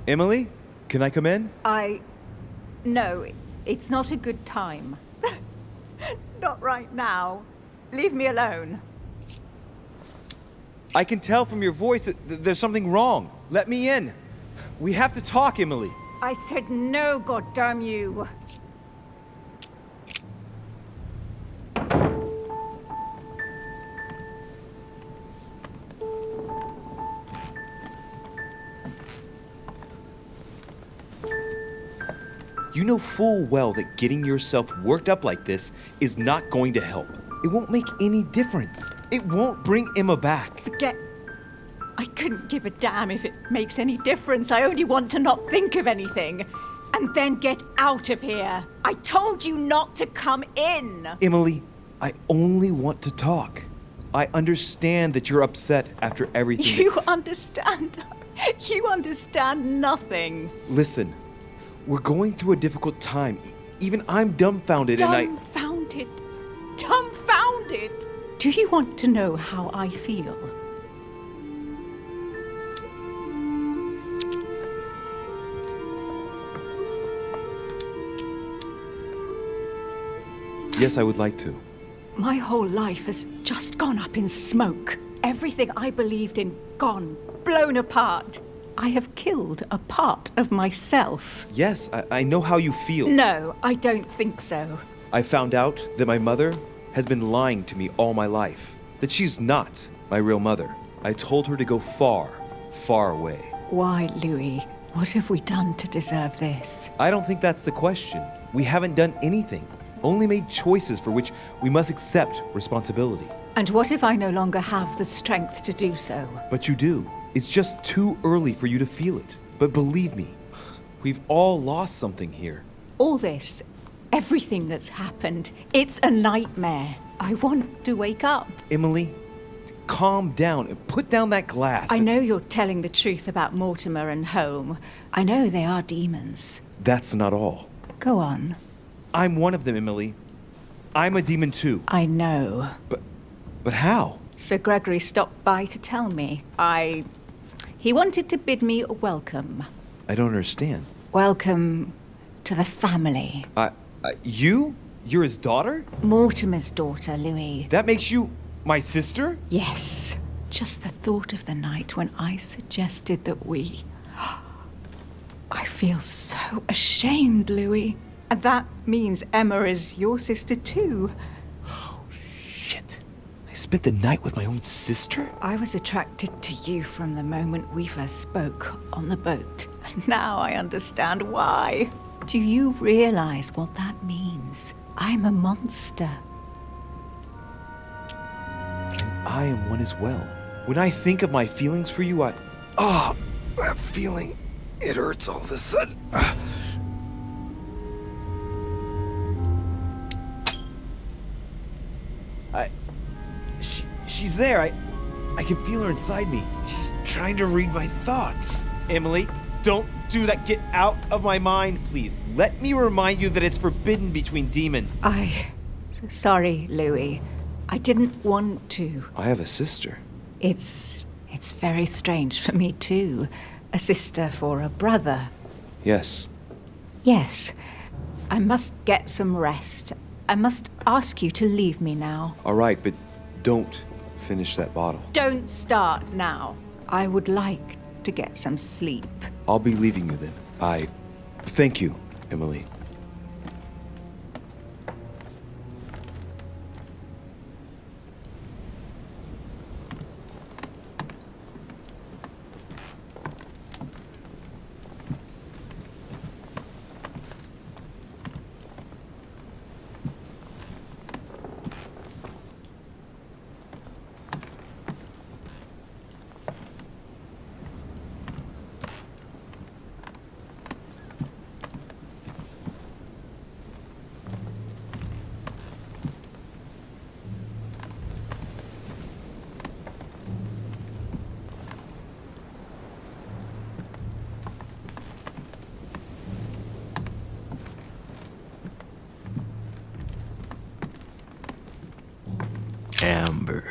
Emily, can I come in? No, it's not a good time. Not right now. Leave me alone. I can tell from your voice that there's something wrong. Let me in. We have to talk, Emily. I said no, goddamn you. You know full well that getting yourself worked up like this is not going to help. It won't make any difference. It won't bring Emma back. Forget... I couldn't give a damn if it makes any difference. I only want to not think of anything. And then get out of here. I told you not to come in. Emily, I only want to talk. I understand that you're upset after everything. You understand? You understand nothing. Listen, we're going through a difficult time. Even I'm dumbfounded and Dumbfounded? Dumbfounded? Do you want to know how I feel? Yes, I would like to. My whole life has just gone up in smoke. Everything I believed in, gone, blown apart. I have killed a part of myself. Yes, I know how you feel. No, I don't think so. I found out that my mother has been lying to me all my life. That she's not my real mother. I told her to go far, far away. Why, Louis? What have we done to deserve this? I don't think that's the question. We haven't done anything. Only made choices for which we must accept responsibility. And what if I no longer have the strength to do so? But you do. It's just too early for you to feel it. But believe me, we've all lost something here. All this, everything that's happened, it's a nightmare. I want to wake up. Emily, calm down and put down that glass. I know you're telling the truth about Mortimer and Home. I know they are demons. That's not all. Go on. I'm one of them, Emily. I'm a demon too. I know. But how? Sir Gregory stopped by to tell me. He wanted to bid me welcome. I don't understand. Welcome to the family. You? You're his daughter? Mortimer's daughter, Louis. That makes you my sister? Yes. Just the thought of the night when I suggested that we... I feel so ashamed, Louis. And that means Emma is your sister too. Oh, shit. I spent the night with my own sister? I was attracted to you from the moment we first spoke on the boat. And now I understand why. Do you realize what that means? I'm a monster. And I am one as well. When I think of my feelings for you, that feeling, it hurts all of a sudden. She's there. I can feel her inside me. She's trying to read my thoughts. Emily, don't do that. Get out of my mind, please. Let me remind you that it's forbidden between demons. Sorry, Louis. I didn't want to. I have a sister. It's very strange for me too. A sister for a brother. Yes. Yes. I must get some rest. I must ask you to leave me now. All right, but don't finish that bottle. Don't start now. I would like to get some sleep. I'll be leaving you then. Thank you, Emily. Amber.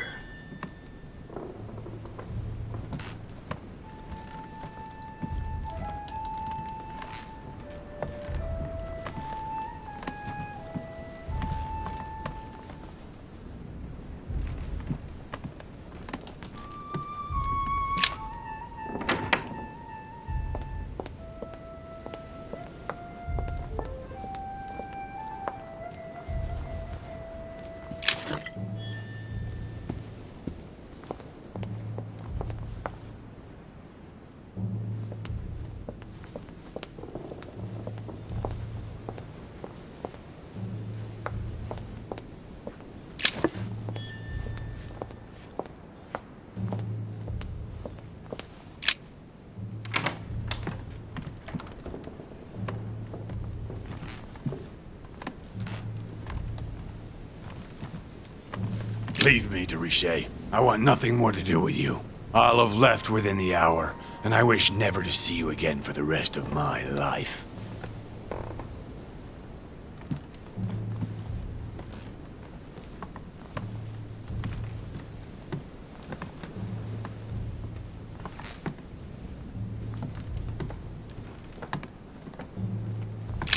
Leave me, de Richet. I want nothing more to do with you. I'll have left within the hour, and I wish never to see you again for the rest of my life.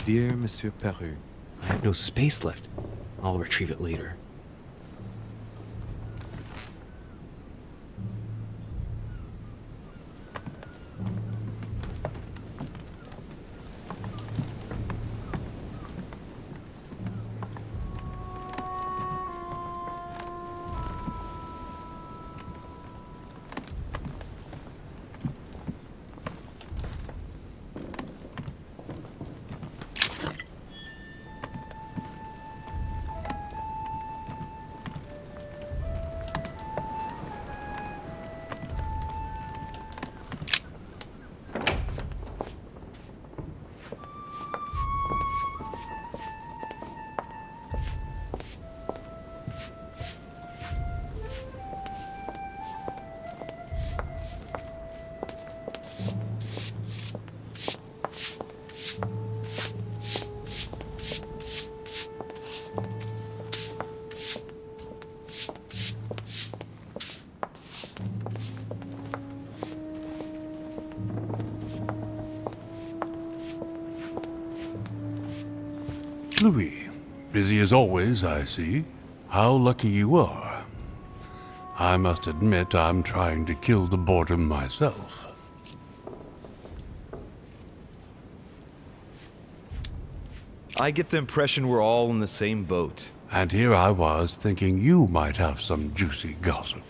Dear Monsieur Peru, I have no space left. I'll retrieve it later. Louis, busy as always, I see. How lucky you are. I must admit I'm trying to kill the boredom myself. I get the impression we're all in the same boat. And here I was thinking you might have some juicy gossip.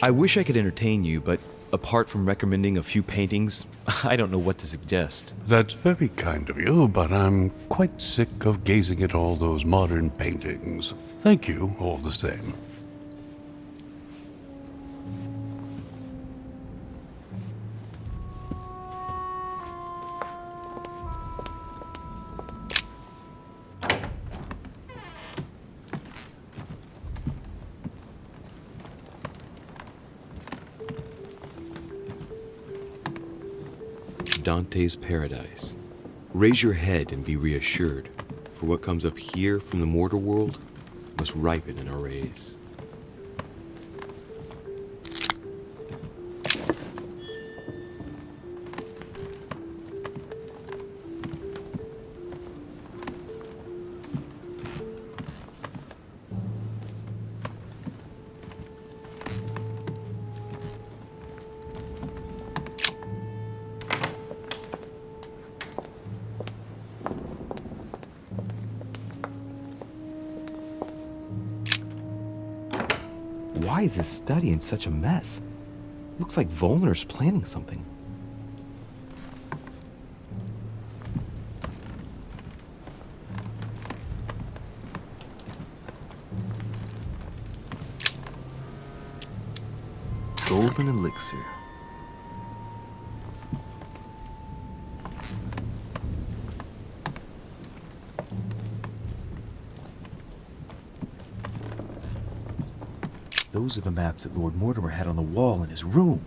I wish I could entertain you, but apart from recommending a few paintings, I don't know what to suggest. That's very kind of you, but I'm quite sick of gazing at all those modern paintings. Thank you, all the same. Dante's Paradise. Raise your head and be reassured, for what comes up here from the mortal world must ripen in our rays. Why is this study in such a mess? Looks like Volner's planning something. Golden elixir. Those are the maps that Lord Mortimer had on the wall in his room.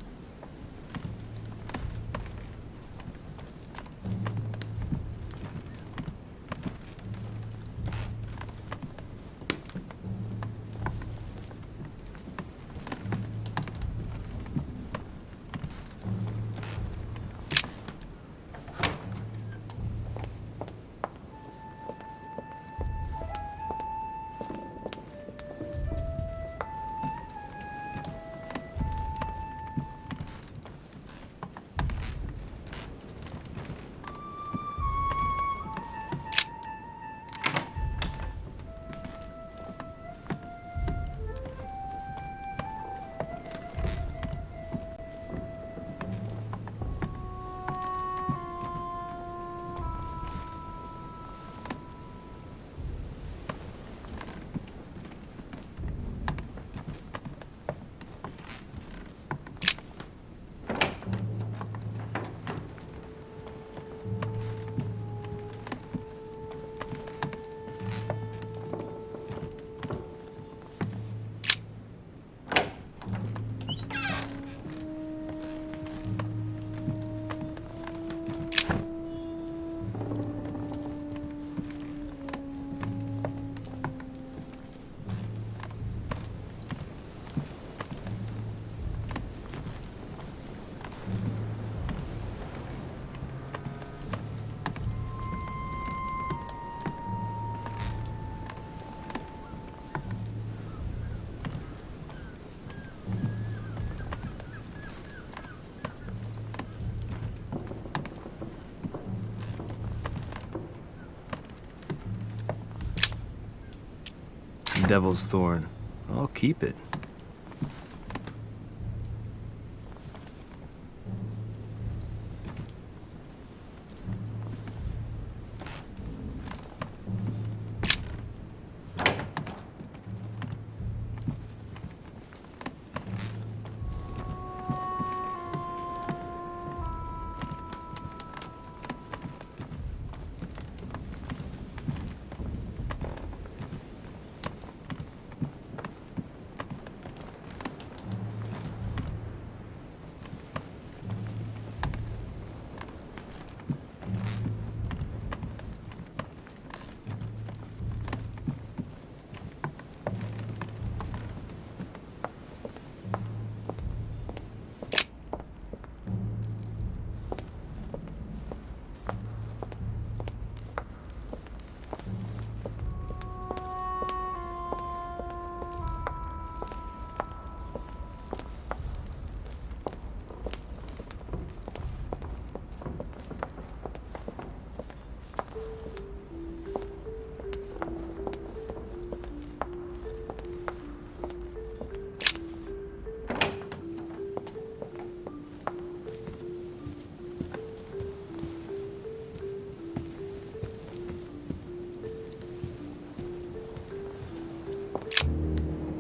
devil's thorn. I'll keep it.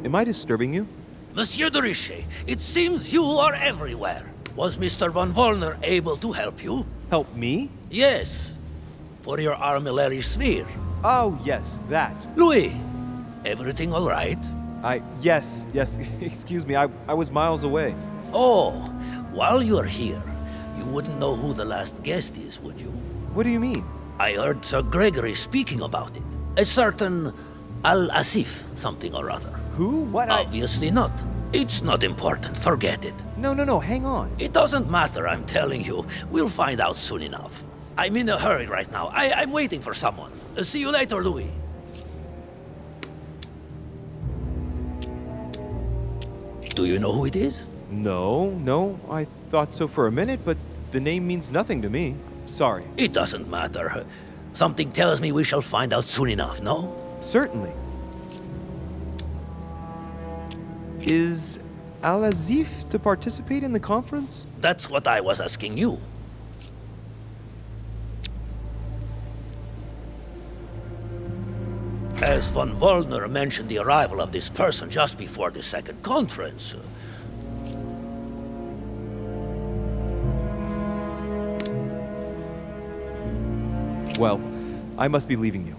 Am I disturbing you? Monsieur de Richet, it seems you are everywhere. Was Mr. von Wollner able to help you? Help me? Yes. For your armillary sphere. Oh, yes, that. Louis, everything all right? Yes. Excuse me, I was miles away. Oh, while you're here, you wouldn't know who the last guest is, would you? What do you mean? I heard Sir Gregory speaking about it. A certain Al-Asif something or other. Who? What? Obviously not. It's not important, forget it. No, hang on. It doesn't matter, I'm telling you. We'll find out soon enough. I'm in a hurry right now. I'm waiting for someone. See you later, Louis. Do you know who it is? No, I thought so for a minute, but the name means nothing to me. Sorry. It doesn't matter. Something tells me we shall find out soon enough, no? Certainly. Is Al-Azif to participate in the conference? That's what I was asking you. As von Wollner mentioned the arrival of this person just before the second conference. Well, I must be leaving you.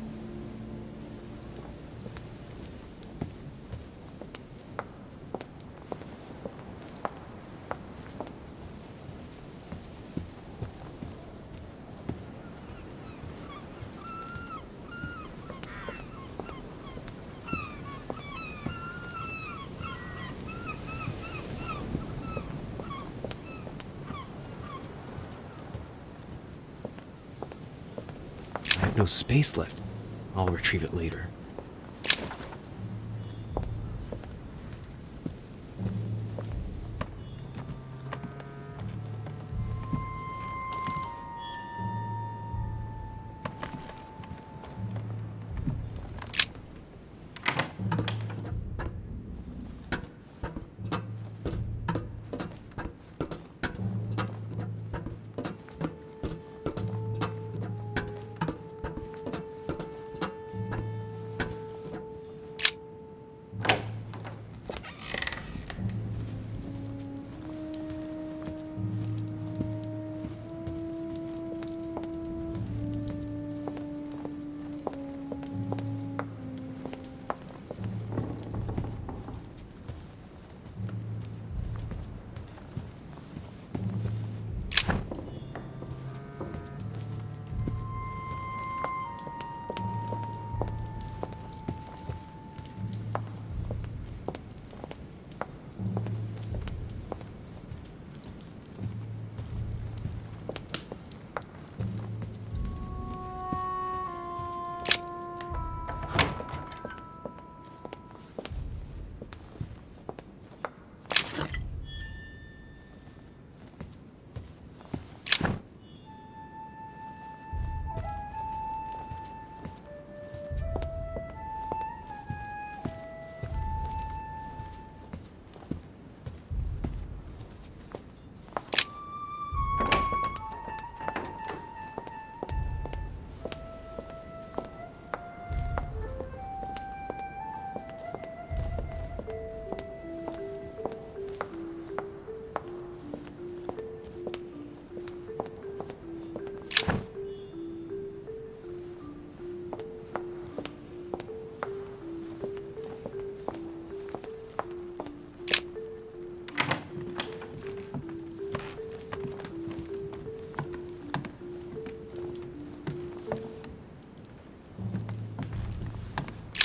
I have no space left. I'll retrieve it later.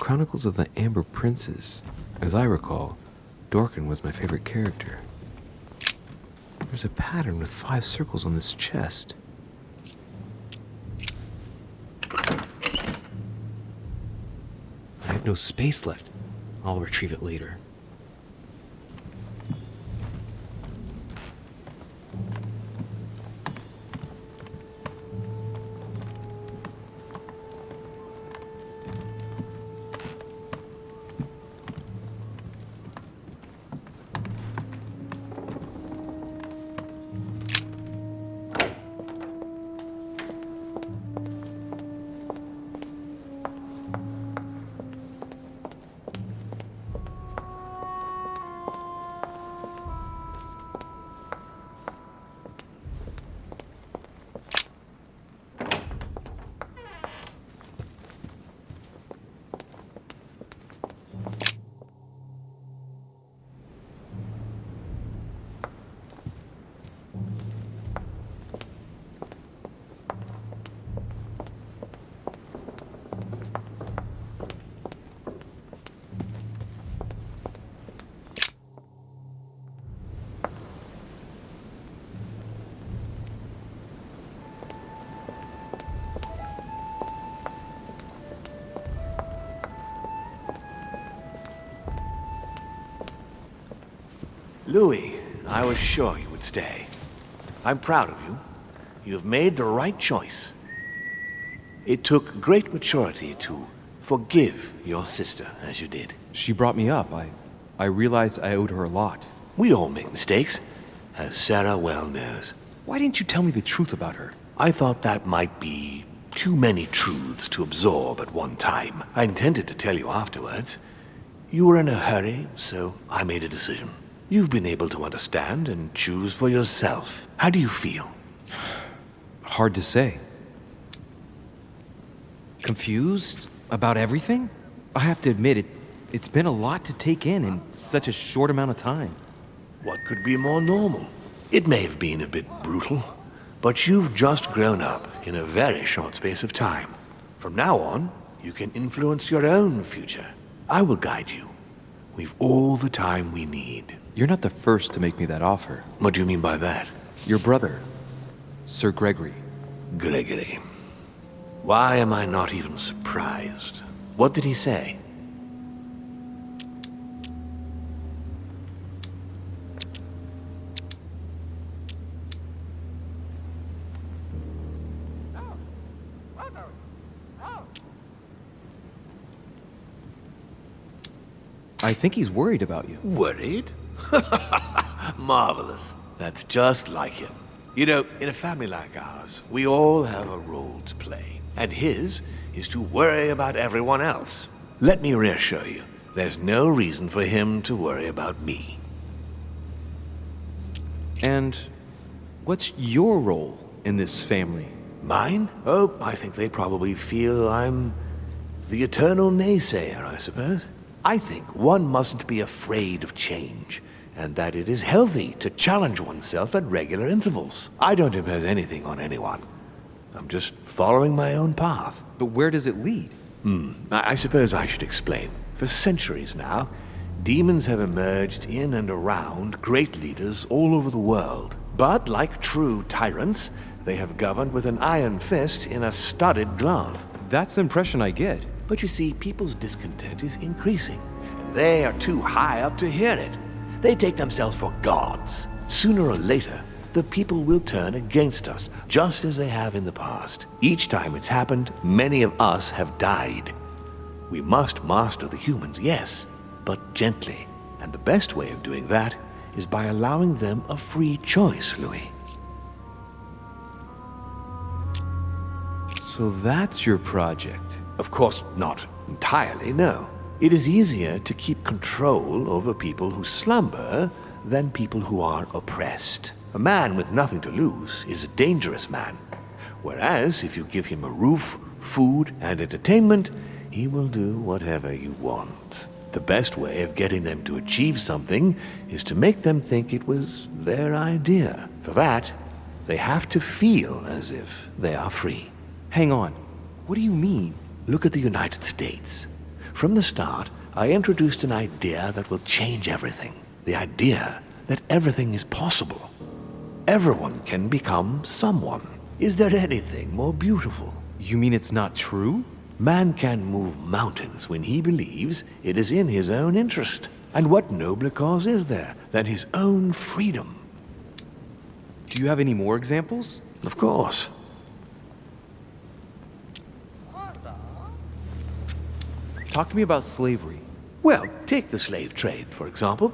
Chronicles of the Amber Princes. As I recall, Dorkin was my favorite character. There's a pattern with 5 circles on this chest. I have no space left. I'll retrieve it later. Louis, I was sure you would stay. I'm proud of you. You have made the right choice. It took great maturity to forgive your sister as you did. She brought me up. I realized I owed her a lot. We all make mistakes, as Sarah well knows. Why didn't you tell me the truth about her? I thought that might be too many truths to absorb at one time. I intended to tell you afterwards. You were in a hurry, so I made a decision. You've been able to understand and choose for yourself. How do you feel? Hard to say. Confused about everything? I have to admit, it's been a lot to take in such a short amount of time. What could be more normal? It may have been a bit brutal, but you've just grown up in a very short space of time. From now on, you can influence your own future. I will guide you. We've all the time we need. You're not the first to make me that offer. What do you mean by that? Your brother, Sir Gregory. Gregory. Why am I not even surprised? What did he say? I think he's worried about you. Worried? Marvelous. That's just like him. You know, in a family like ours, we all have a role to play. And his is to worry about everyone else. Let me reassure you, there's no reason for him to worry about me. And what's your role in this family? Mine? Oh, I think they probably feel I'm the eternal naysayer, I suppose. I think one mustn't be afraid of change, and that it is healthy to challenge oneself at regular intervals. I don't impose anything on anyone. I'm just following my own path. But where does it lead? I suppose I should explain. For centuries now, demons have emerged in and around great leaders all over the world. But like true tyrants, they have governed with an iron fist in a studded glove. That's the impression I get. But you see, people's discontent is increasing, and they are too high up to hear it. They take themselves for gods. Sooner or later, the people will turn against us, just as they have in the past. Each time it's happened, many of us have died. We must master the humans, yes, but gently. And the best way of doing that is by allowing them a free choice, Louis. So that's your project. Of course, not entirely, no. It is easier to keep control over people who slumber than people who are oppressed. A man with nothing to lose is a dangerous man. Whereas, if you give him a roof, food, and entertainment, he will do whatever you want. The best way of getting them to achieve something is to make them think it was their idea. For that, they have to feel as if they are free. Hang on. What do you mean? Look at the United States. From the start, I introduced an idea that will change everything. The idea that everything is possible. Everyone can become someone. Is there anything more beautiful? You mean it's not true? Man can move mountains when he believes it is in his own interest. And what nobler cause is there than his own freedom? Do you have any more examples? Of course. Talk to me about slavery. Well, take the slave trade, for example.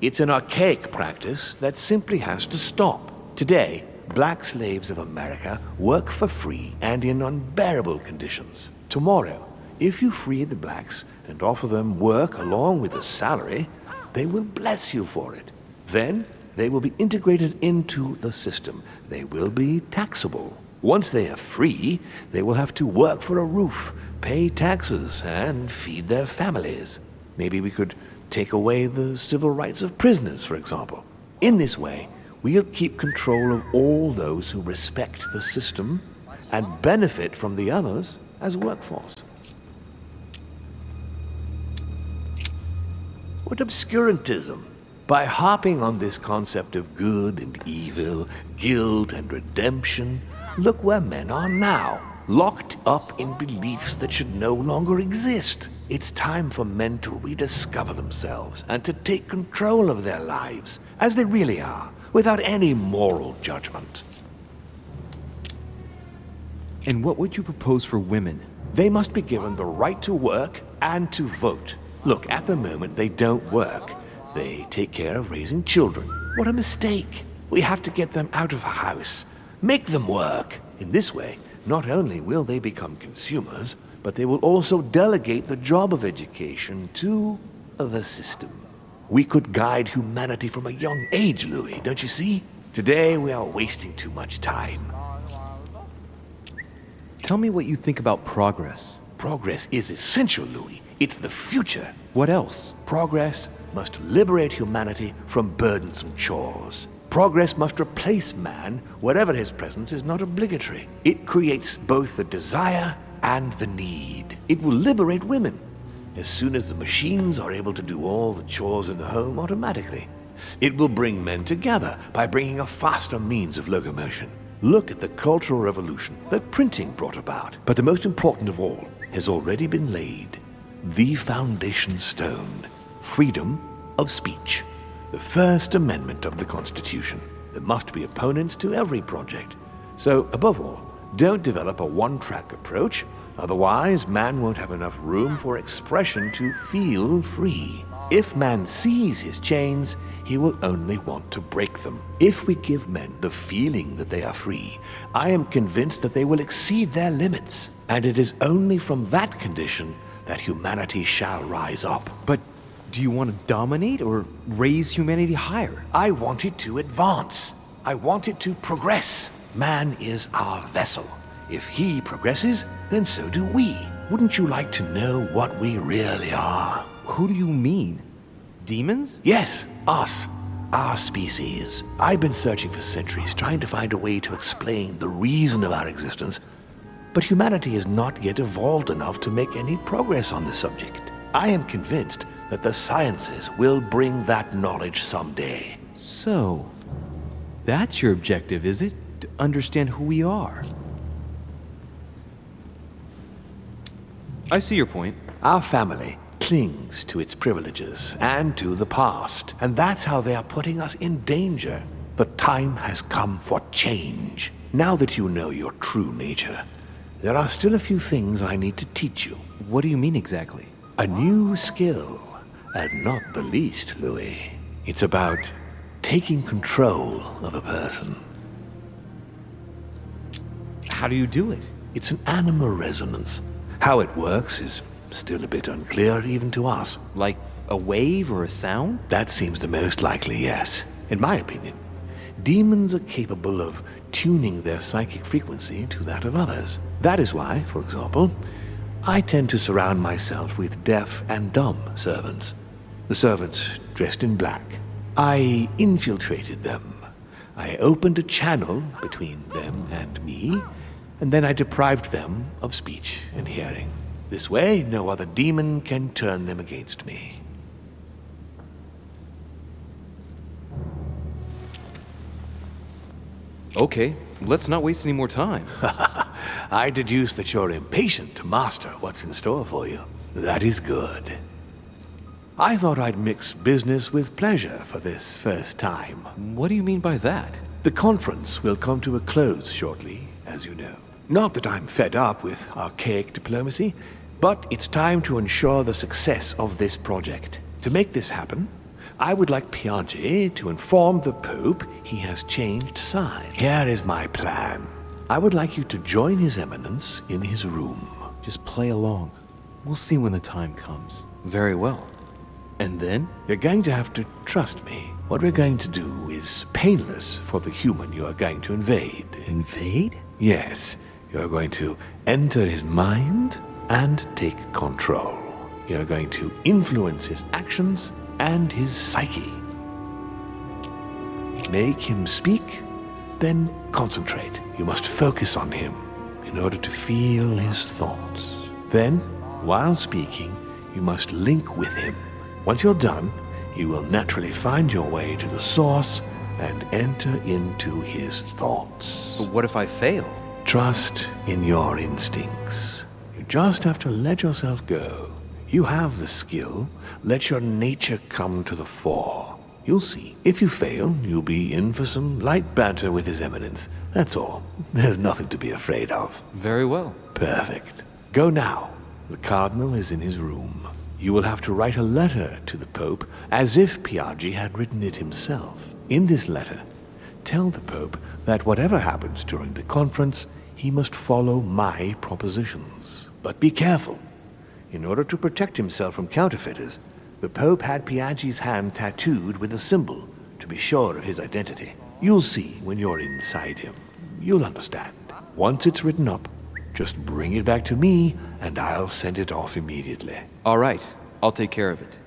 It's an archaic practice that simply has to stop. Today, black slaves of America work for free and in unbearable conditions. Tomorrow, if you free the blacks and offer them work along with a salary, they will bless you for it. Then, they will be integrated into the system. They will be taxable. Once they are free, they will have to work for a roof, pay taxes, and feed their families. Maybe we could take away the civil rights of prisoners, for example. In this way, we'll keep control of all those who respect the system and benefit from the others as workforce. What obscurantism! By harping on this concept of good and evil, guilt and redemption, look where men are now, locked up in beliefs that should no longer exist. It's time for men to rediscover themselves and to take control of their lives as they really are, without any moral judgment. And what would you propose for women? They must be given the right to work and to vote. Look, at the moment they don't work. They take care of raising children. What a mistake. We have to get them out of the house. Make them work. In this way, not only will they become consumers, but they will also delegate the job of education to the system. We could guide humanity from a young age, Louis, don't you see? Today we are wasting too much time. Tell me what you think about progress. Progress is essential, Louis. It's the future. What else? Progress must liberate humanity from burdensome chores. Progress must replace man wherever his presence is not obligatory. It creates both the desire and the need. It will liberate women as soon as the machines are able to do all the chores in the home automatically. It will bring men together by bringing a faster means of locomotion. Look at the cultural revolution that printing brought about. But the most important of all has already been laid. The foundation stone. Freedom of speech. The First Amendment of the Constitution. There must be opponents to every project. So, above all, don't develop a one-track approach, otherwise man won't have enough room for expression to feel free. If man sees his chains, he will only want to break them. If we give men the feeling that they are free, I am convinced that they will exceed their limits. And it is only from that condition that humanity shall rise up. But do you want to dominate or raise humanity higher? I want it to advance. I want it to progress. Man is our vessel. If he progresses, then so do we. Wouldn't you like to know what we really are? Who do you mean? Demons? Yes, us. Our species. I've been searching for centuries, trying to find a way to explain the reason of our existence. But humanity has not yet evolved enough to make any progress on the subject. I am convinced that the sciences will bring that knowledge someday. So, that's your objective, is it? To understand who we are. I see your point. Our family clings to its privileges and to the past, and that's how they are putting us in danger. The time has come for change. Now that you know your true nature, there are still a few things I need to teach you. What do you mean exactly? A new skill, and not the least, Louis. It's about taking control of a person. How do you do it? It's an animal resonance. How it works is still a bit unclear even to us. Like a wave or a sound? That seems the most likely, yes. In my opinion, demons are capable of tuning their psychic frequency to that of others. That is why, for example, I tend to surround myself with deaf and dumb servants. The servants dressed in black. I infiltrated them. I opened a channel between them and me, and then I deprived them of speech and hearing. This way, no other demon can turn them against me. Okay, let's not waste any more time. I deduce that you're impatient to master what's in store for you. That is good. I thought I'd mix business with pleasure for this first time. What do you mean by that? The conference will come to a close shortly, as you know. Not that I'm fed up with archaic diplomacy, but it's time to ensure the success of this project. To make this happen, I would like Piaget to inform the Pope he has changed sides. Here is my plan. I would like you to join His Eminence in his room. Just play along. We'll see when the time comes. Very well. And then? You're going to have to trust me. What we're going to do is painless for the human you are going to invade. Invade? Yes. You're going to enter his mind and take control. You're going to influence his actions and his psyche. Make him speak, then concentrate. You must focus on him in order to feel his thoughts. Then, while speaking, you must link with him. Once you're done, you will naturally find your way to the source and enter into his thoughts. But what if I fail? Trust in your instincts. You just have to let yourself go. You have the skill. Let your nature come to the fore. You'll see. If you fail, you'll be in for some light banter with His Eminence. That's all. There's nothing to be afraid of. Very well. Perfect. Go now. The Cardinal is in his room. You will have to write a letter to the Pope as if Piaget had written it himself. In this letter, tell the Pope that whatever happens during the conference, he must follow my propositions. But be careful. In order to protect himself from counterfeiters, the Pope had Piaget's hand tattooed with a symbol to be sure of his identity. You'll see when you're inside him. You'll understand. Once it's written up, just bring it back to me, and I'll send it off immediately. All right, I'll take care of it.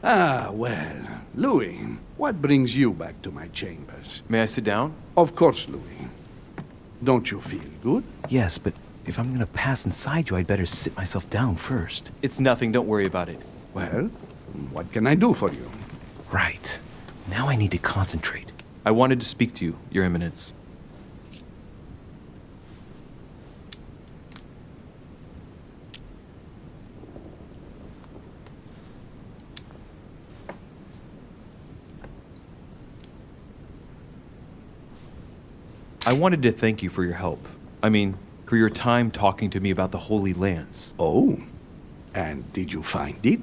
Ah, well, Louis, what brings you back to my chambers? May I sit down? Of course, Louis. Don't you feel good? Yes, but if I'm gonna pass inside you, I'd better sit myself down first. It's nothing, don't worry about it. Well, what can I do for you? Right. Now I need to concentrate. I wanted to speak to you, Your Eminence. I wanted to thank you for your help. I mean, for your time talking to me about the Holy Lands. Oh, and did you find it?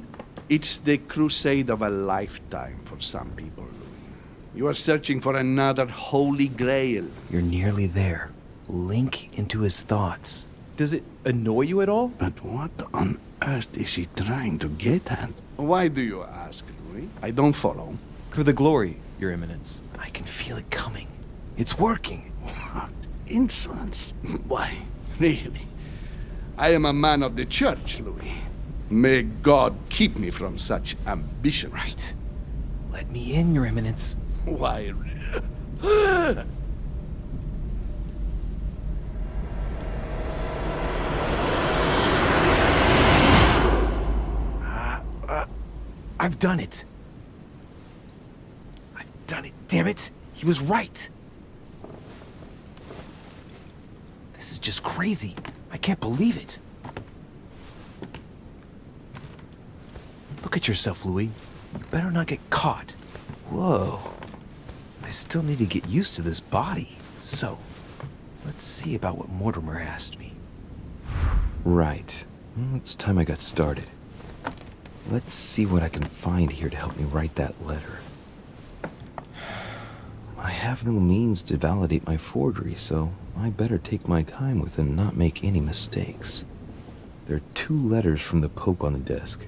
It's the crusade of a lifetime for some people, Louis. You are searching for another holy grail. You're nearly there. Link into his thoughts. Does it annoy you at all? But what on earth is he trying to get at? Why do you ask, Louis? I don't follow. For the glory, Your Eminence. I can feel it coming. It's working. What insolence? Why, really? I am a man of the church, Louis. May God keep me from such ambitions. Right. Let me in, Your Eminence. Why? I've done it. I've done it, damn it. He was right. This is just crazy. I can't believe it. Look at yourself, Louis. You better not get caught. Whoa. I still need to get used to this body. So, let's see about what Mortimer asked me. Right. Well, it's time I got started. Let's see what I can find here to help me write that letter. I have no means to validate my forgery, so I better take my time with it and not make any mistakes. There are 2 letters from the Pope on the desk.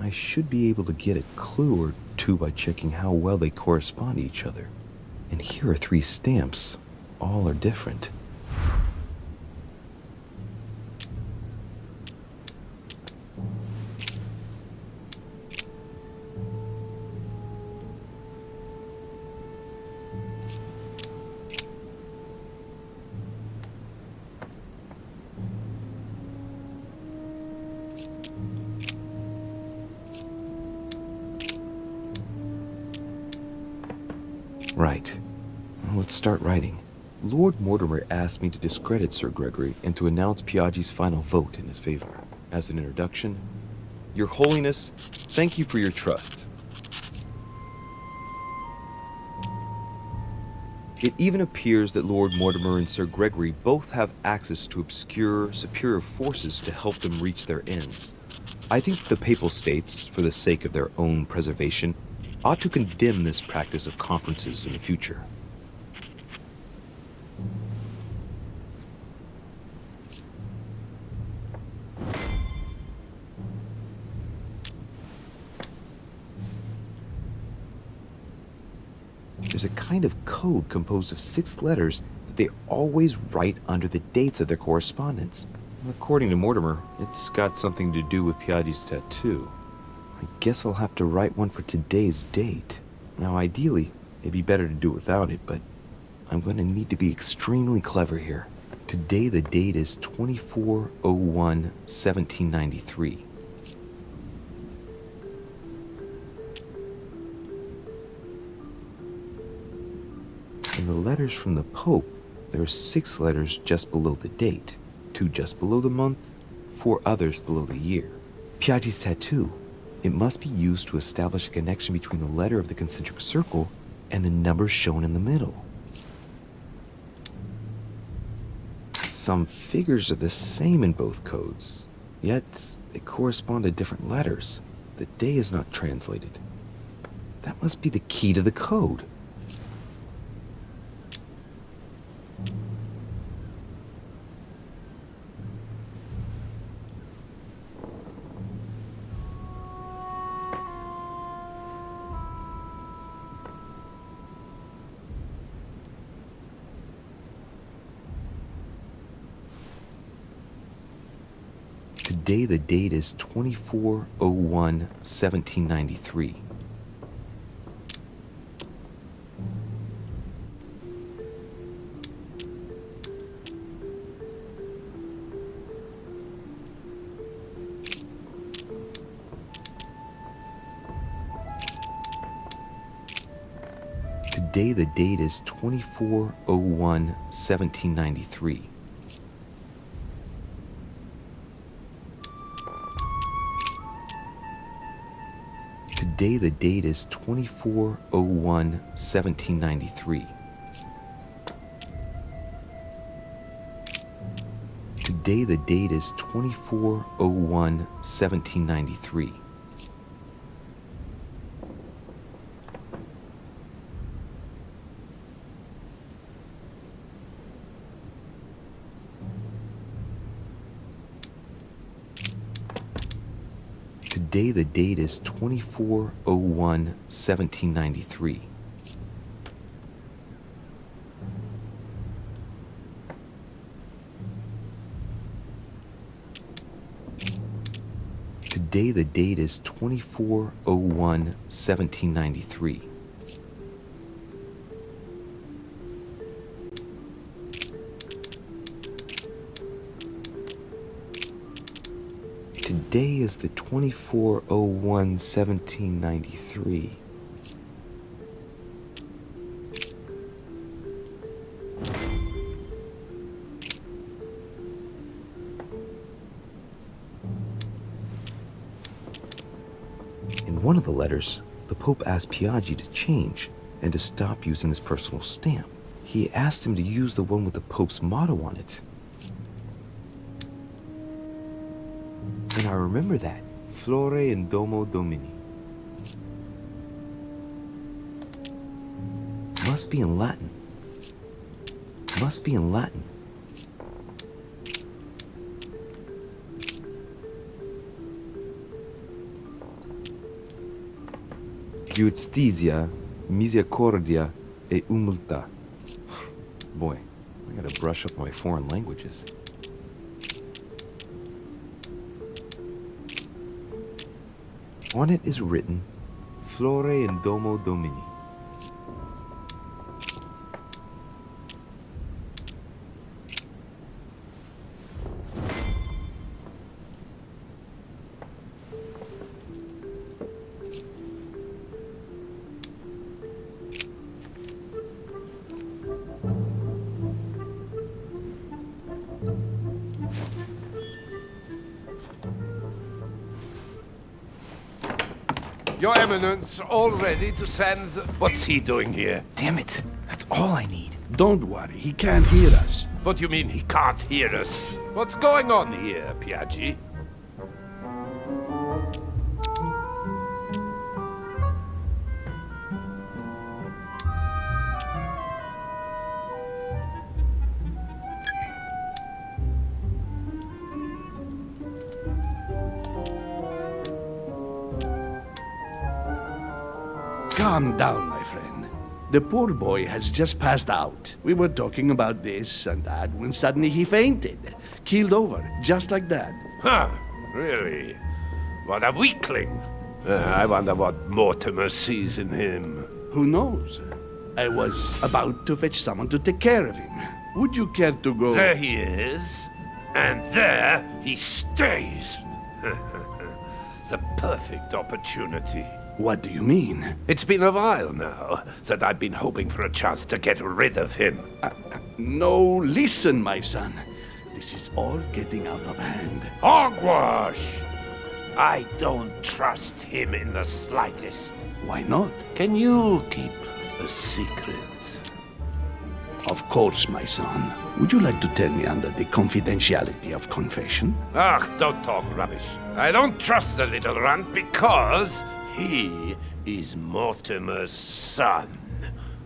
I should be able to get a clue or 2 by checking how well they correspond to each other. And here are 3 stamps. All are different. Right. Well, let's start writing. Lord Mortimer asked me to discredit Sir Gregory and to announce Piaggi's final vote in his favor. As an introduction, Your Holiness, thank you for your trust. It even appears that Lord Mortimer and Sir Gregory both have access to obscure, superior forces to help them reach their ends. I think the Papal States, for the sake of their own preservation, ought to condemn this practice of conferences in the future. There's a kind of code composed of 6 letters that they always write under the dates of their correspondence. According to Mortimer, it's got something to do with Piaggi's tattoo. I guess I'll have to write one for today's date. Now, ideally, it'd be better to do without it, but I'm going to need to be extremely clever here. Today, the date is 24/01/1793. In the letters from the Pope, there are 6 letters just below the date, 2 just below the month, 4 others below the year. Piaggi's tattoo. It must be used to establish a connection between the letter of the concentric circle and the numbers shown in the middle. Some figures are the same in both codes, yet they correspond to different letters. The day is not translated. That must be the key to the code. Today, the date is 24/01/1793. Today, the date is 24/01/1793. Today, the date is 24/01/1793. Today, the date is 24/01/1793. Today, the date is 24/01/1793. Today the date is 24/01/1793. Today is the 24/01/1793. In one of the letters, the Pope asked Piaggi to change and to stop using his personal stamp. He asked him to use the one with the Pope's motto on it. And I remember that. Flore in Domo Domini. Must be in Latin. Must be in Latin. Giustizia, misericordia, e humiltà. Boy, I gotta brush up my foreign languages. On it is written, Flore in Domo Domini. Your Eminence, all ready to send... What's he doing here? Damn it. That's all I need. Don't worry, he can't hear us. What do you mean he can't hear us? What's going on here, Piaggi? Calm down, my friend. The poor boy has just passed out. We were talking about this and that when suddenly he fainted. Keeled over, just like that. Huh, really? What a weakling. I wonder what Mortimer sees in him. Who knows? I was about to fetch someone to take care of him. Would you care to go? There he is, and there he stays. It's a perfect opportunity. What do you mean? It's been a while now that I've been hoping for a chance to get rid of him. No, listen, my son. This is all getting out of hand. Hogwash! I don't trust him in the slightest. Why not? Can you keep a secret? Of course, my son. Would you like to tell me under the confidentiality of confession? Ach, don't talk rubbish. I don't trust the little runt because he is Mortimer's son.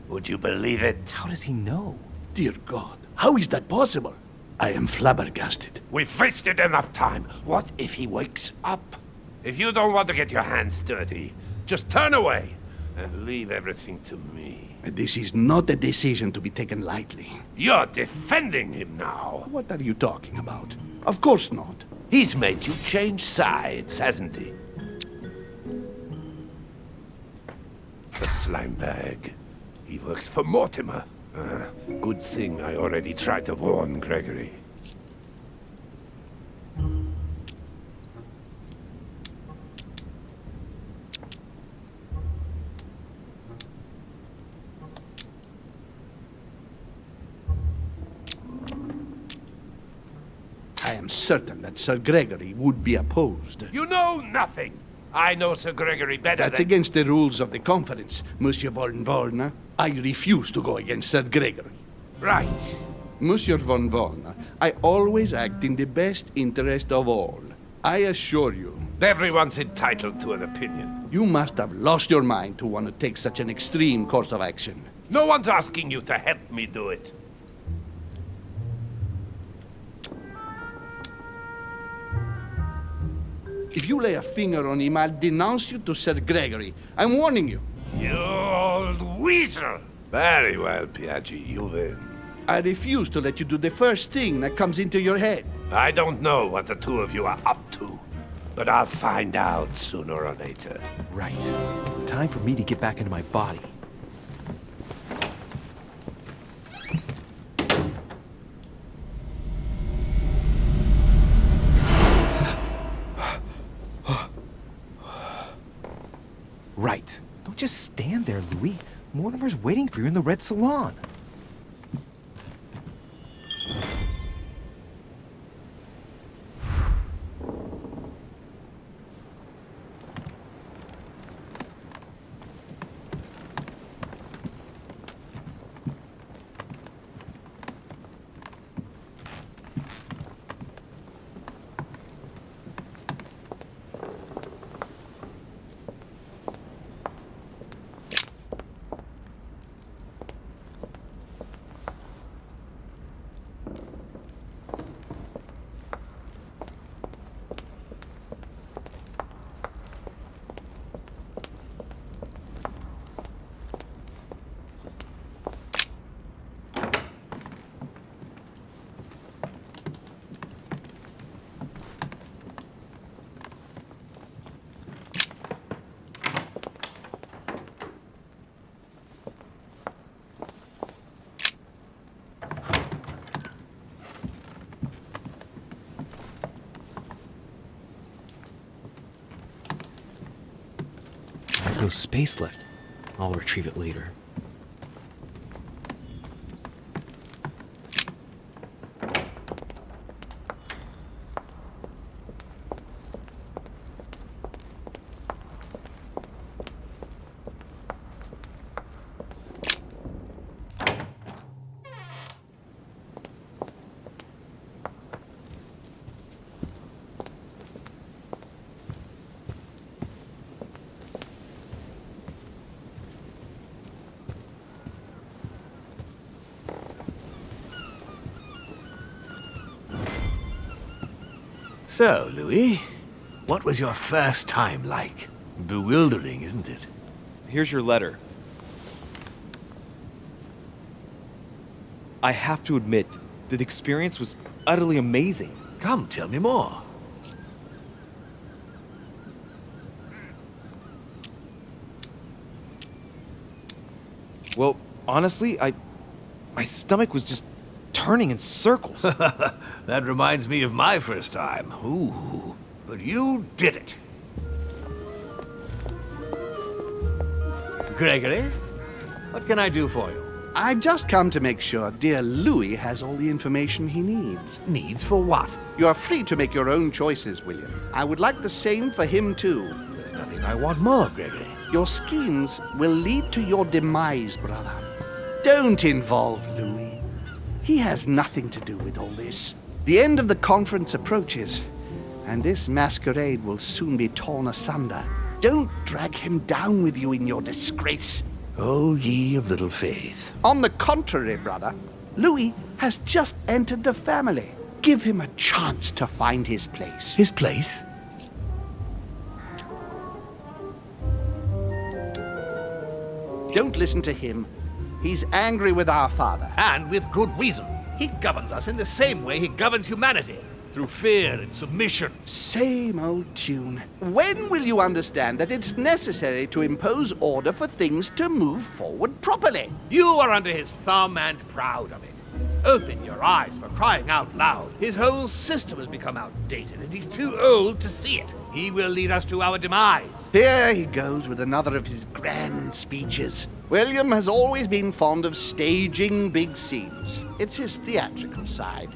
Would you believe it? How does he know? Dear God, how is that possible? I am flabbergasted. We've wasted enough time. What if he wakes up? If you don't want to get your hands dirty, just turn away and leave everything to me. This is not a decision to be taken lightly. You're defending him now. What are you talking about? Of course not. He's made you change sides, hasn't he? The slime bag. He works for Mortimer. Good thing I already tried to warn Gregory. I am certain that Sir Gregory would be opposed. You know nothing! I know Sir Gregory better That's than... against the rules of the conference, Monsieur von Wollner. I refuse to go against Sir Gregory. Right. Monsieur von Wollner, I always act in the best interest of all. I assure you. Everyone's entitled to an opinion. You must have lost your mind to want to take such an extreme course of action. No one's asking you to help me do it. If you lay a finger on him, I'll denounce you to Sir Gregory. I'm warning you. You old weasel! Very well, Piaggi, you win. I refuse to let you do the first thing that comes into your head. I don't know what the two of you are up to, But I'll find out sooner or later. Right. Time for me to get back into my body. Right. Don't just stand there, Louis. Mortimer's waiting for you in the red salon. No space left. I'll retrieve it later. So, Louis, what was your first time like? Bewildering, isn't it? Here's your letter. I have to admit that the experience was utterly amazing. Come, tell me more. Well, honestly, my stomach was just turning in circles. That reminds me of my first time. Ooh, but you did it. Gregory, what can I do for you? I've just come to make sure dear Louis has all the information he needs. Needs for what? You are free to make your own choices, William. I would like the same for him, too. There's nothing I want more, Gregory. Your schemes will lead to your demise, brother. Don't involve Louis. He has nothing to do with all this. The end of the conference approaches, and this masquerade will soon be torn asunder. Don't drag him down with you in your disgrace. Oh, ye of little faith. On the contrary, brother, Louis has just entered the family. Give him a chance to find his place. His place? Don't listen to him. He's angry with our father. And with good reason. He governs us in the same way he governs humanity, through fear and submission. Same old tune. When will you understand that it's necessary to impose order for things to move forward properly? You are under his thumb and proud of it. Open your eyes, for crying out loud. His whole system has become outdated, and he's too old to see it. He will lead us to our demise. Here he goes with another of his grand speeches. William has always been fond of staging big scenes. It's his theatrical side.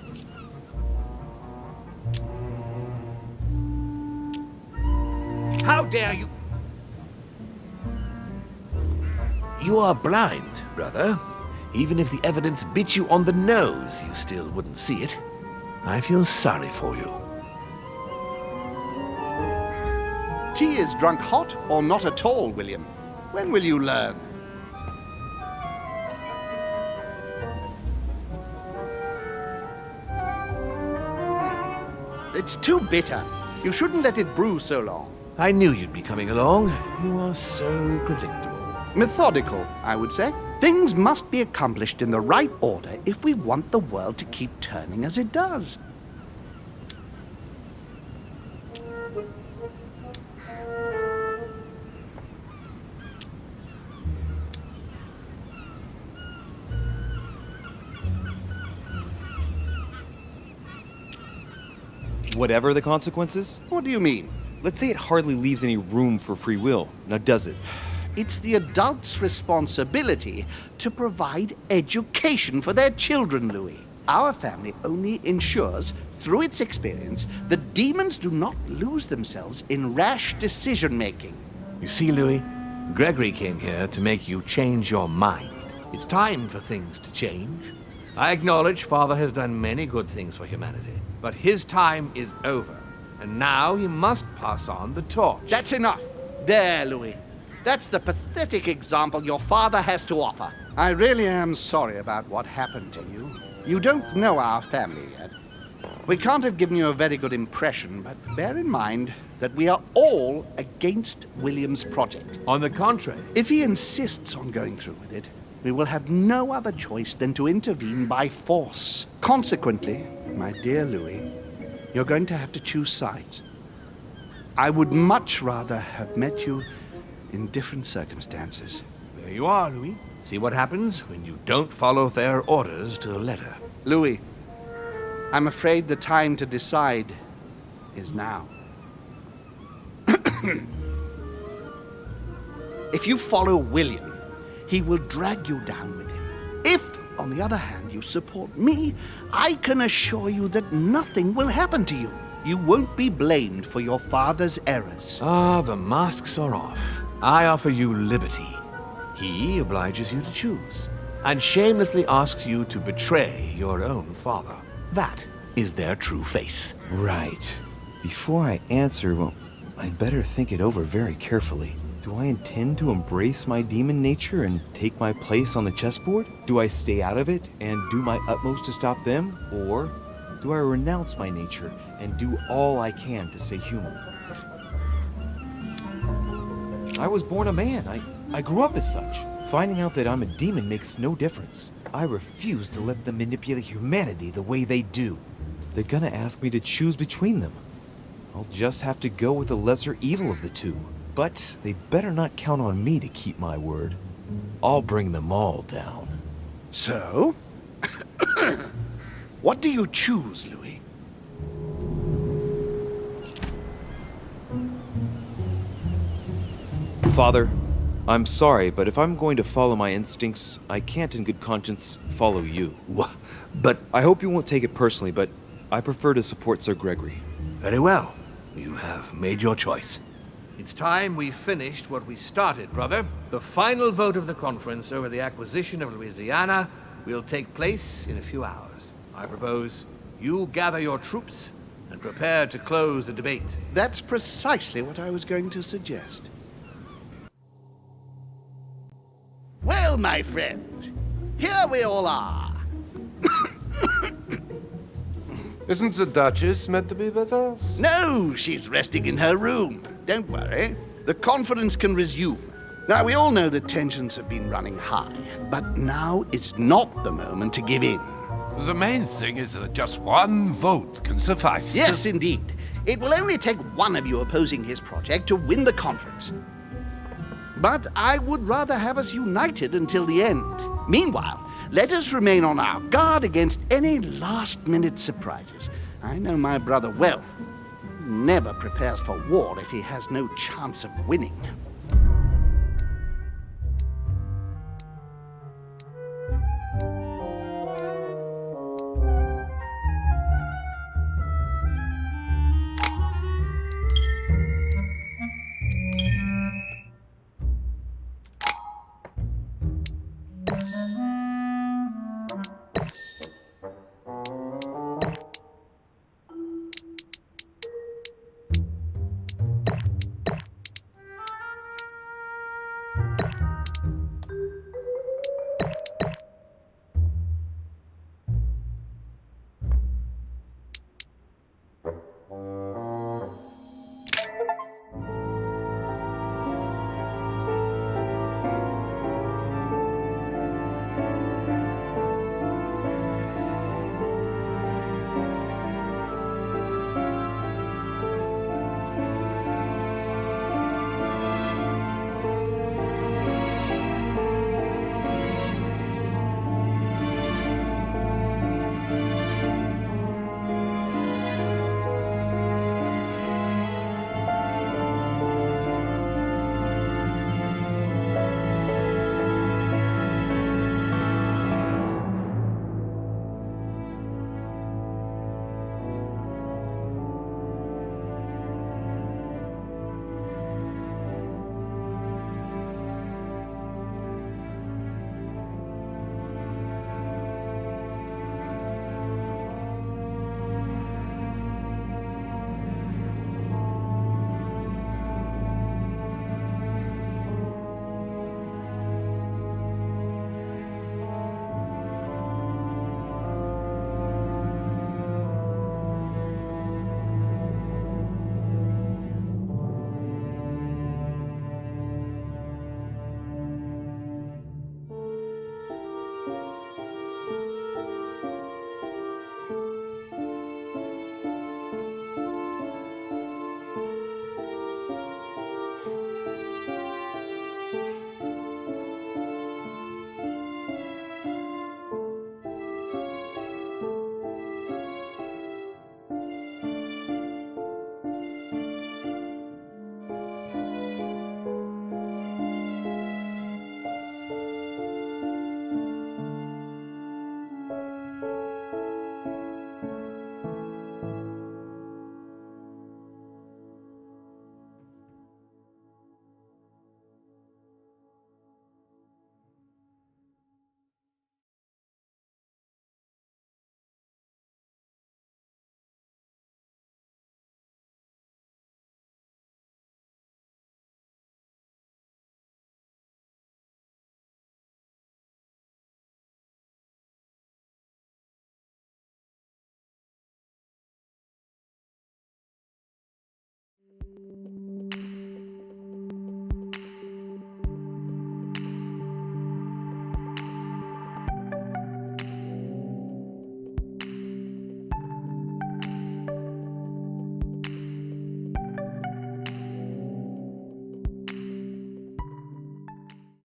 How dare you? You are blind, brother. Even if the evidence bit you on the nose, you still wouldn't see it. I feel sorry for you. Tea is drunk hot or not at all, William. When will you learn? It's too bitter. You shouldn't let it brew so long. I knew you'd be coming along. You are so predictable. Methodical, I would say. Things must be accomplished in the right order if we want the world to keep turning as it does. Whatever the consequences? What do you mean? Let's say it hardly leaves any room for free will. Now, does it? It's the adults' responsibility to provide education for their children, Louis. Our family only ensures, through its experience, that demons do not lose themselves in rash decision-making. You see, Louis, Gregory came here to make you change your mind. It's time for things to change. I acknowledge Father has done many good things for humanity, but his time is over, and now he must pass on the torch. That's enough. There, Louis. That's the pathetic example your father has to offer. I really am sorry about what happened to you. You don't know our family yet. We can't have given you a very good impression, but bear in mind that we are all against William's project. On the contrary. If he insists on going through with it, we will have no other choice than to intervene by force. Consequently, my dear Louis, you're going to have to choose sides. I would much rather have met you in different circumstances. There you are, Louis. See what happens when you don't follow their orders to the letter. Louis, I'm afraid the time to decide is now. If you follow William, he will drag you down with him. If, on the other hand, you support me, I can assure you that nothing will happen to you. You won't be blamed for your father's errors. Ah, the masks are off. I offer you liberty. He obliges you to choose, and shamelessly asks you to betray your own father. That is their true face. Right. Before I answer, well, I'd better think it over very carefully. Do I intend to embrace my demon nature and take my place on the chessboard? Do I stay out of it and do my utmost to stop them? Or do I renounce my nature and do all I can to stay human? I was born a man. I grew up as such. Finding out that I'm a demon makes no difference. I refuse to let them manipulate humanity the way they do. They're gonna ask me to choose between them. I'll just have to go with the lesser evil of the two. But they better not count on me to keep my word. I'll bring them all down. So? What do you choose, Louis? Father, I'm sorry, but if I'm going to follow my instincts, I can't in good conscience follow you. But I hope you won't take it personally, but I prefer to support Sir Gregory. very well. You have made your choice. It's time we finished what we started, brother. The final vote of the conference over the acquisition of Louisiana will take place in a few hours. I propose you gather your troops and prepare to close the debate. That's precisely what I was going to suggest. Well, my friends, here we all are. Isn't the Duchess meant to be with us? No, she's resting in her room. Don't worry. The conference can resume. Now, we all know that tensions have been running high, but now is not the moment to give in. The main thing is that just one vote can suffice. Yes, indeed. It will only take one of you opposing his project to win the conference. But I would rather have us united until the end. Meanwhile, let us remain on our guard against any last-minute surprises. I know my brother well. He never prepares for war if he has no chance of winning.